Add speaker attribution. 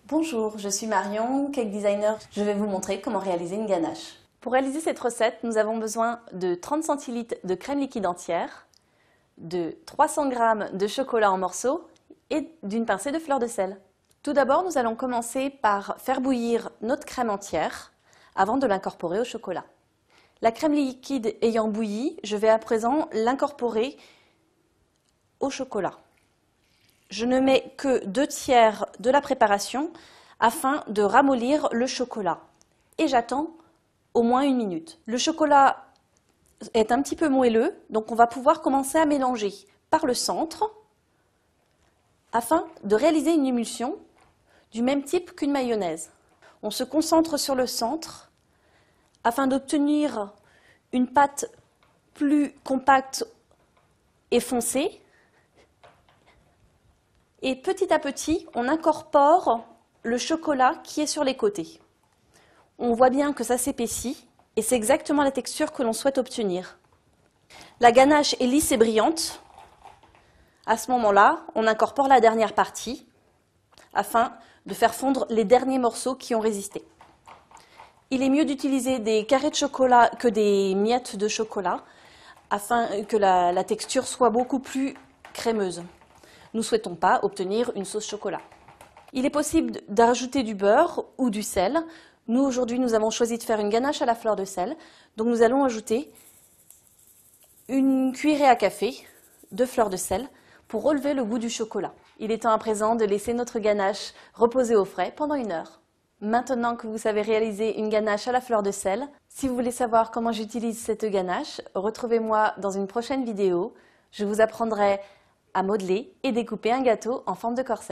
Speaker 1: Bonjour, je suis Marion, cake designer. Je vais vous montrer comment réaliser une ganache. Pour réaliser cette recette, nous avons besoin de 30 centilitres de crème liquide entière, de 300 g de chocolat en morceaux et d'une pincée de fleur de sel. Tout d'abord, nous allons commencer par faire bouillir notre crème entière avant de l'incorporer au chocolat. La crème liquide ayant bouilli, je vais à présent l'incorporer au chocolat. Je ne mets que 2/3 de la préparation afin de ramollir le chocolat. Et j'attends au moins 1 minute. Le chocolat est un petit peu moelleux, donc on va pouvoir commencer à mélanger par le centre afin de réaliser une émulsion du même type qu'une mayonnaise. On se concentre sur le centre afin d'obtenir une pâte plus compacte et foncée. Et petit à petit, on incorpore le chocolat qui est sur les côtés. On voit bien que ça s'épaissit et c'est exactement la texture que l'on souhaite obtenir. La ganache est lisse et brillante. À ce moment-là, on incorpore la dernière partie afin de faire fondre les derniers morceaux qui ont résisté. Il est mieux d'utiliser des carrés de chocolat que des miettes de chocolat afin que la texture soit beaucoup plus crémeuse. Nous ne souhaitons pas obtenir une sauce chocolat. Il est possible d'ajouter du beurre ou du sel. Nous, aujourd'hui, nous avons choisi de faire une ganache à la fleur de sel. Donc, nous allons ajouter une cuillerée à café de fleur de sel pour relever le goût du chocolat. Il est temps à présent de laisser notre ganache reposer au frais pendant 1 heure. Maintenant que vous savez réaliser une ganache à la fleur de sel, si vous voulez savoir comment j'utilise cette ganache, retrouvez-moi dans une prochaine vidéo. Je vous apprendrai à modeler et découper un gâteau en forme de corset.